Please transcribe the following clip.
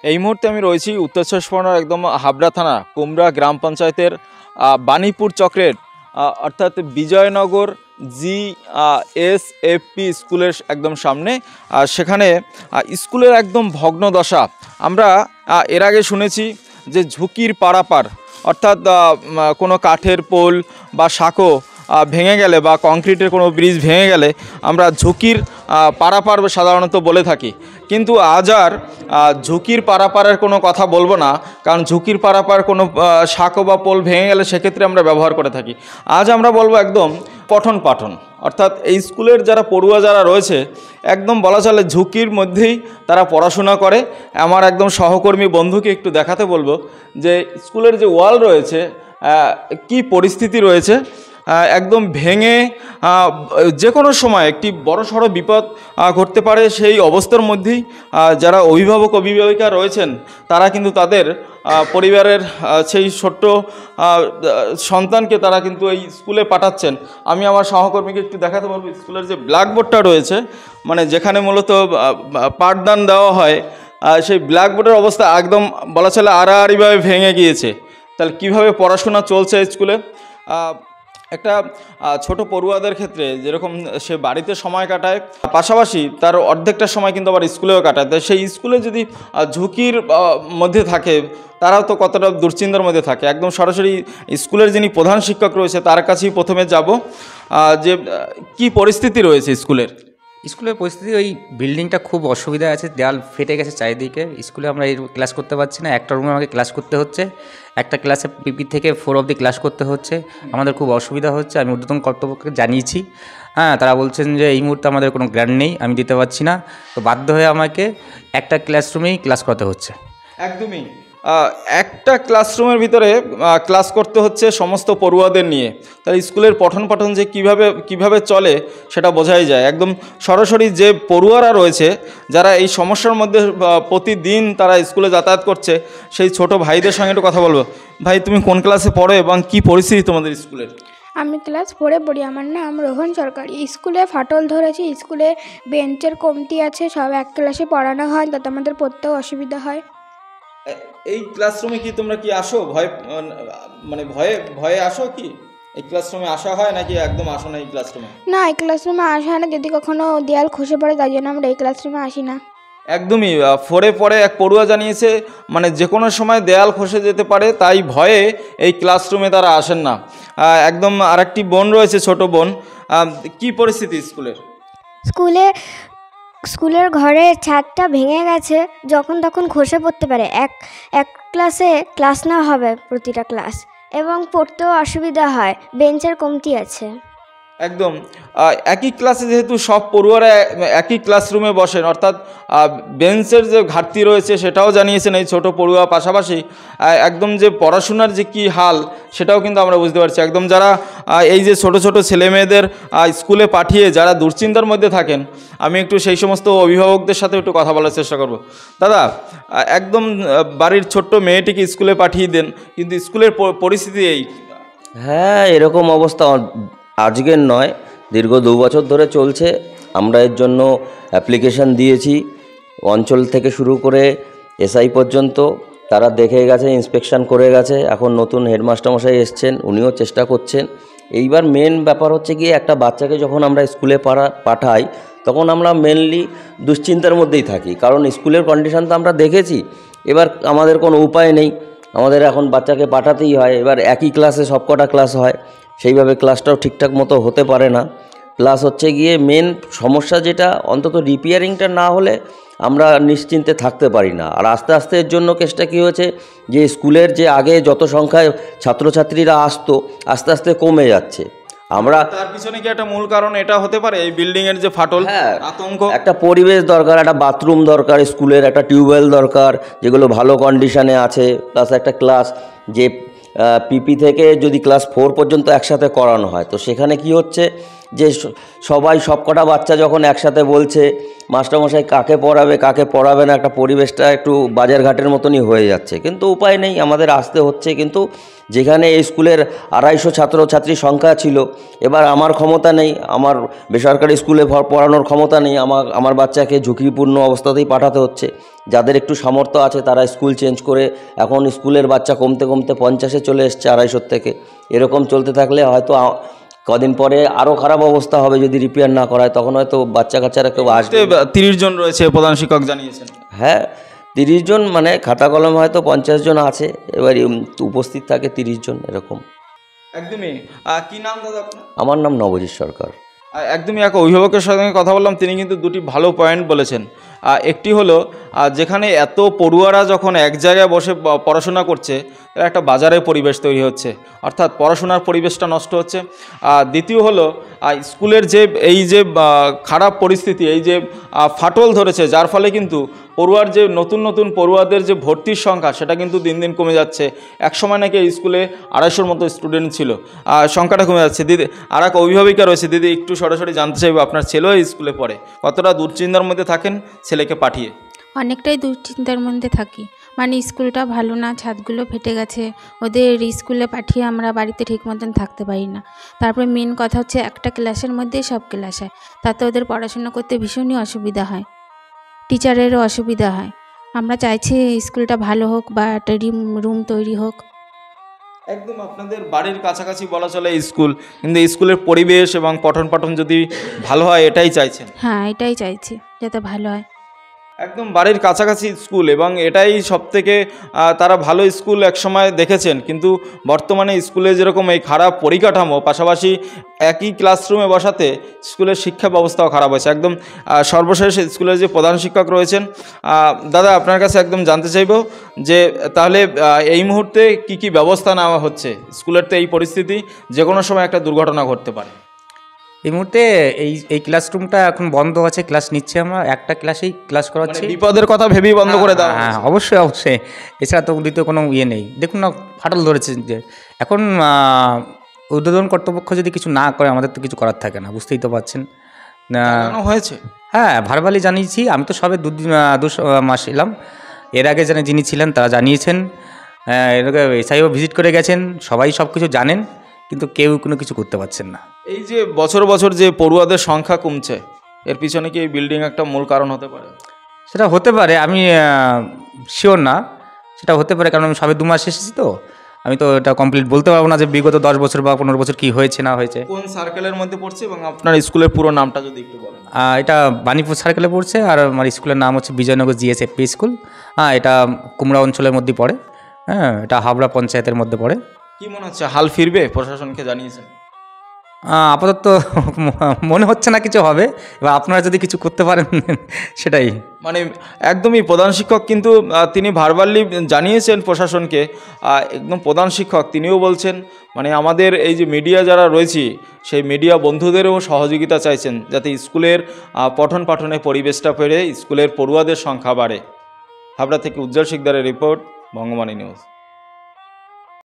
এই মুহূর্তে আমি রয়েছি উত্তর চব্বিশ পরগনার একদম হাবড়া থানা কুমড়া গ্রাম পঞ্চায়েতের বাণীপুর চক্রের অর্থাৎ বিজয়নগর GSFP স্কুলের একদম সামনে। সেখানে স্কুলের একদম ভগ্ন দশা। আমরা এর আগে শুনেছি যে ঝুঁকির পারাপার অর্থাৎ কোনো কাঠের পোল বা সাঁকো ভেঙে গেলে বা কংক্রিটের কোনো ব্রিজ ভেঙে গেলে আমরা ঝুঁকির পারাপার সাধারণত বলে থাকি, কিন্তু আজ আর ঝুঁকির পারাপারের কোনো কথা বলবো না, কারণ ঝুঁকির পারাপার কোনো সাঁকো বা পোল ভেঙে গেলে সেক্ষেত্রে আমরা ব্যবহার করে থাকি। আজ আমরা বলবো একদম পঠন পাঠন, অর্থাৎ এই স্কুলের যারা পড়ুয়া যারা রয়েছে একদম বলা চলে ঝুঁকির মধ্যেই তারা পড়াশোনা করে। আমার একদম সহকর্মী বন্ধুকে একটু দেখাতে বলবো যে স্কুলের যে ওয়াল রয়েছে কি পরিস্থিতি রয়েছে। একদম ভেঙে যে কোনো সময় একটি বড়সড় বিপদ ঘটতে পারে। সেই অবস্থার মধ্যেই যারা অভিভাবক অভিভাবিকা রয়েছেন তারা কিন্তু তাদের পরিবারের সেই ছোট্ট সন্তানকে তারা কিন্তু এই স্কুলে পাঠাচ্ছেন। আমি আমার সহকর্মীকে একটু দেখাতে পারবো স্কুলের যে ব্ল্যাকবোর্ডটা রয়েছে, মানে যেখানে মূলত পাঠদান দেওয়া হয়, সেই ব্ল্যাকবোর্ডের অবস্থা একদম বলা চলে আড়াআড়িভাবে ভেঙে গিয়েছে। তাহলে কীভাবে পড়াশোনা চলছে স্কুলে? একটা ছোট পড়ুয়াদের ক্ষেত্রে যেরকম সে বাড়িতে সময় কাটায়, পাশাপাশি তার অর্ধেকটা সময় কিন্তু আবার স্কুলেও কাটায়। তাই সেই স্কুলে যদি ঝুঁকির মধ্যে থাকে তারাও তো কতটা দুশ্চিন্তার মধ্যে থাকে। একদম সরাসরি স্কুলের যিনি প্রধান শিক্ষক রয়েছে তার কাছেই প্রথমে যাব, যে কি পরিস্থিতি রয়েছে স্কুলের। স্কুলের পরিস্থিতি, ওই বিল্ডিংটা খুব অসুবিধা আছে, দেওয়াল ফেটে গেছে চারিদিকে। স্কুলে আমরা এই ক্লাস করতে পারছি না, একটা রুমে আমাকে ক্লাস করতে হচ্ছে, একটা ক্লাসে PP থেকে 4 অবধি ক্লাস করতে হচ্ছে। আমাদের খুব অসুবিধা হচ্ছে। আমি ঊর্ধ্বতন কর্তৃপক্ষকে জানিয়েছি, তারা বলছেন যে এই মুহূর্তে আমাদের কোনো গ্র্যান্ট নেই, আমি দিতে পারছি না। তো বাধ্য হয়ে আমাকে একটা ক্লাসরুমেই ক্লাস করতে হচ্ছে। একদমই একটা ক্লাসরুমের ভিতরে ক্লাস করতে হচ্ছে সমস্ত পড়ুয়াদের নিয়ে। তাই স্কুলের পঠন পাঠন যে কিভাবে চলে সেটা বোঝাই যায়। একদম সরাসরি যে পড়ুয়ারা রয়েছে যারা এই সমস্যার মধ্যে প্রতিদিন তারা স্কুলে যাতায়াত করছে, সেই ছোট ভাইদের সঙ্গে একটু কথা বলবো। ভাই, তুমি কোন ক্লাসে পড়ো এবং কি পরিস্থিতি তোমাদের স্কুলের? আমি ক্লাস 4-এ পড়ি। আমার নাম রোহন সরকার। স্কুলে ফাটল ধরেছে, স্কুলে বেঞ্চের কমতি আছে, সব এক ক্লাসে পড়ানো হয়, তাতে আমাদের পড়তেও অসুবিধা হয়। এই ক্লাসরুমে কি তোমরা কি আসো মানে ভয়ে আসো? কি এই ক্লাসরুমে আসা হয় নাকি একদম আসো না এই ক্লাসরুমে? না, এই ক্লাসরুমে আসা হয় না, যদি কখনো দেয়াল খসে পড়ে তাই জন্য আমরা এই ক্লাসরুমে আসি না। একদমই 4-এ পড়ে এক পড়ুয়া জানিয়েছে মানে যে কোনো সময় দেয়াল খসে যেতে পারে, তাই ভয়ে এই ক্লাসরুমে তারা আসেন না। একদম আরেকটি বোন রয়েছে, ছোট বোন, কি পরিস্থিতি স্কুলের? স্কুলের ঘরের ছাদটা ভেঙে গেছে, যখন তখন খসে পড়তে পারে। এক ক্লাসে ক্লাস নেওয়া হবে প্রতিটা ক্লাস, এবং পড়তেও অসুবিধা হয়, বেঞ্চের কমতি আছে। একদম একই ক্লাসে যেহেতু সব পড়ুয়ারা একই ক্লাসরুমে বসেন, অর্থাৎ বেঞ্চের যে ঘাটতি রয়েছে সেটাও জানিয়েছেন এই ছোট পড়ুয়া। পাশাপাশি একদম যে পড়াশোনার যে কী হাল সেটাও কিন্তু আমরা বুঝতে পারছি। একদম যারা এই যে ছোট ছোট ছেলেমেয়েদের স্কুলে পাঠিয়ে যারা দুশ্চিন্তার মধ্যে থাকেন, আমি একটু সেই সমস্ত অভিভাবকদের সাথে একটু কথা বলার চেষ্টা করব। দাদা, একদম বাড়ির ছোট্ট মেয়েটিকে স্কুলে পাঠিয়ে দেন, কিন্তু স্কুলের পরিস্থিতি এই। হ্যাঁ, এরকম অবস্থা আজকের নয়, দীর্ঘ 2 বছর ধরে চলছে। আমরা এর জন্য অ্যাপ্লিকেশান দিয়েছি, অঞ্চল থেকে শুরু করে SI পর্যন্ত তারা দেখে গেছে, ইন্সপেকশন করে গেছে। এখন নতুন হেডমাস্টারমশাই এসছেন, উনিও চেষ্টা করছেন। এইবার মেন ব্যাপার হচ্ছে গিয়ে একটা বাচ্চাকে যখন আমরা স্কুলে পাঠাই তখন আমরা মেনলি দুশ্চিন্তার মধ্যেই থাকি, কারণ স্কুলের কন্ডিশন তো আমরা দেখেছি। এবার আমাদের কোনো উপায় নেই, আমাদের এখন বাচ্চাকে পাঠাতেই হয়। এবার একই ক্লাসে সবকটা ক্লাস হয়, সেইভাবে ক্লাসটাও ঠিকঠাক মতো হতে পারে না। প্লাস হচ্ছে গিয়ে মেন সমস্যা যেটা, অন্তত রিপেয়ারিংটা না হলে আমরা নিশ্চিন্তে থাকতে পারি না। আর আস্তে আস্তে এর জন্য কেসটা কী হয়েছে যে স্কুলের যে আগে যত সংখ্যায় ছাত্রছাত্রীরা আসতো আস্তে আস্তে কমে যাচ্ছে। আমরা তার পিছনে কি একটা মূল কারণ এটা হতে পারে এই বিল্ডিংয়ের যে ফাটল, আতঙ্ক? একটা পরিবেশ দরকার, একটা বাথরুম দরকার স্কুলের, একটা টিউবওয়েল দরকার যেগুলো ভালো কন্ডিশনে আছে, প্লাস একটা ক্লাস যে PP থেকে যদি ক্লাস 4 পর্যন্ত একসাথে করানো হয়, তো সেখানে কি হচ্ছে যে সবাই সবকটা বাচ্চা যখন একসাথে বলছে মাস্টারমশাই কাকে পড়াবে না, একটা পরিবেশটা একটু বাজারঘাটের মতনই হয়ে যাচ্ছে। কিন্তু উপায় নেই, আমাদের আসতে হচ্ছে। কিন্তু যেখানে এই স্কুলের 250 ছাত্রছাত্রীর সংখ্যা ছিল, এবার আমার ক্ষমতা নেই, আমার বেসরকারি স্কুলে পড়ানোর ক্ষমতা নেই, আমার বাচ্চাকে ঝুঁকিপূর্ণ অবস্থাতেই পাঠাতে হচ্ছে। যাদের একটু সামর্থ্য আছে তারা স্কুল চেঞ্জ করে এখন স্কুলের বাচ্চা কমতে কমতে 50-এ চলে এসছে 250 থেকে। এরকম চলতে থাকলে হয়তো কদিন পরে আরও খারাপ অবস্থা হবে যদি রিপেয়ার না করায়, তখন হয়তো বাচ্চা কাচ্চারা কেউ আসবে। 30 জন রয়েছে প্রধান শিক্ষক জানিয়েছেন। হ্যাঁ, 30 জন, মানে খাতা কলম হয়তো 50 জন আছে, এবার উপস্থিত থাকে 30 জন এরকম। একদমই। কি নাম দাদা আপনার? আমার নাম নবজিৎ সরকার। একদমই এক অভিভাবকের সঙ্গে কথা বললাম, তিনি কিন্তু দুটি ভালো পয়েন্ট বলেছেন। একটি হলো যেখানে এত পড়ুয়ারা যখন এক জায়গায় বসে পড়াশোনা করছে, একটা বাজারের পরিবেশ তৈরি হচ্ছে, অর্থাৎ পড়াশোনার পরিবেশটা নষ্ট হচ্ছে। দ্বিতীয় হলো স্কুলের যে এই যে খারাপ পরিস্থিতি, এই যে ফাটল ধরেছে, যার ফলে কিন্তু পড়ুয়ার যে নতুন পড়ুয়াদের যে ভর্তির সংখ্যা সেটা কিন্তু দিন দিন কমে যাচ্ছে। একসময় নাকি এই স্কুলে 250-র মতো স্টুডেন্ট ছিল, সংখ্যাটা কমে যাচ্ছে। দিদি, আর এক অভিভাবিকা রয়েছে, দিদি একটু সরাসরি জানতে চাইবো, আপনার ছেলেও এই স্কুলে পড়ে, কতটা দুশ্চিন্তার মধ্যে থাকেন ছেলেকে পাঠিয়ে? অনেকটাই দুশ্চিন্তার মধ্যে থাকি, মানে স্কুলটা ভালো না, ছাদগুলো ফেটে গেছে, ওদের স্কুলে পাঠিয়ে আমরা বাড়িতে ঠিক মতন থাকতে পারি না। তারপরে মেন কথা হচ্ছে একটা ক্লাসের মধ্যেই সব ক্লাস হয়, তাতে ওদের পড়াশোনা করতে ভীষণই অসুবিধা হয়, টিচারেরও অসুবিধা হয়। আমরা চাইছি স্কুলটা ভালো হোক বা একটা রুম তৈরি হোক। একদম আপনাদের বাড়ির কাছাকাছি বলা চলে স্কুল, কিন্তু স্কুলের পরিবেশ এবং পঠন পাঠন যদি ভালো হয় এটাই চাইছেন? হ্যাঁ, এটাই চাইছি যাতে ভালো হয়। একদম বাড়ির কাছাকাছি স্কুল, এবং এটাই সবথেকে তারা ভালো স্কুল একসময় দেখেছেন, কিন্তু বর্তমানে স্কুলে যেরকম এই খারাপ পরিকাঠামো, পাশাপাশি একই ক্লাসরুমে বসাতে স্কুলের শিক্ষা ব্যবস্থাও খারাপ হয়েছে। একদম সর্বশেষ স্কুলের যে প্রধান শিক্ষক রয়েছেন, দাদা আপনার কাছে একদম জানতে চাইব যে তাহলে এই মুহূর্তে কি ব্যবস্থা নেওয়া হচ্ছে? স্কুলের তো এই পরিস্থিতি, যে কোনো সময় একটা দুর্ঘটনা ঘটতে পারে। এই মুহূর্তে এই ক্লাসরুমটা এখন বন্ধ আছে, ক্লাস নিচ্ছে, আমরা একটা ক্লাসেই ক্লাস করাচ্ছি। বিপদের কথা ভেবেই বন্ধ করে দেওয়া? হ্যাঁ, অবশ্যই। এছাড়া তো দ্বিতীয় কোনো ইয়ে নেই। দেখুন না, ফাটল ধরেছে যে এখন উদ্বোধন কর্তৃপক্ষ যদি কিছু না করে আমাদের তো কিছু করার থাকে না, বুঝতেই তো পারছেন। হয়েছে? হ্যাঁ, ভারবালি জানিয়েছি। আমি তো সবে 2 মাস এলাম, এর আগে যিনি ছিলেন তারা জানিয়েছেন, এসআইও ভিজিট করে গেছেন, সবাই সব কিছু জানেন, কিন্তু কেউ কোনো কিছু করতে পারছেন না। এই যে বছর যে পড়ুয়াদের সংখ্যা কমছে, এর পিছনে কি এই বিল্ডিং একটা মূল কারণ হতে পারে? সেটা হতে পারে, আমি শিওর না, সেটা হতে পারে, কারণ আমি সবে 2 মাস এসেছি, তো আমি তো এটা কমপ্লিট বলতে পারবো না যে বিগত 10 বছর বা 15 বছর কি হয়েছে না হয়েছে। কোন সার্কেলের মধ্যে পড়ছে এবং আপনার স্কুলের পুরো নামটা যদি একটু বলেন? এটা বাণীপুর সার্কেলে পড়ছে, আর আমার স্কুলের নাম হচ্ছে বিজয়নগর জিএসএফপি স্কুল। এটা কুমড়া অঞ্চলের মধ্যে পড়ে। হ্যাঁ, এটা হাবড়া পঞ্চায়েতের মধ্যে পড়ে। কি মনে হচ্ছে, হাল ফিরবে? প্রশাসনকে জানিয়েছেন? আপাতত মনে হচ্ছে না কিছু হবে, এবার আপনারা যদি কিছু করতে পারেন সেটাই। মানে একদমই প্রধান শিক্ষক কিন্তু তিনি ভার্বালি জানিয়েছেন প্রশাসনকে, একদম প্রধান শিক্ষক তিনিও বলছেন, মানে আমাদের এই যে মিডিয়া যারা রয়েছে সেই মিডিয়া বন্ধুদেরও সহযোগিতা চাইছেন, যাতে স্কুলের পঠন পাঠনের পরিবেশটা পেরে স্কুলের পড়ুয়াদের সংখ্যা বাড়ে। হাবড়া থেকে উজ্জ্বল শিকদারের রিপোর্ট, বঙ্গবাণী নিউজ।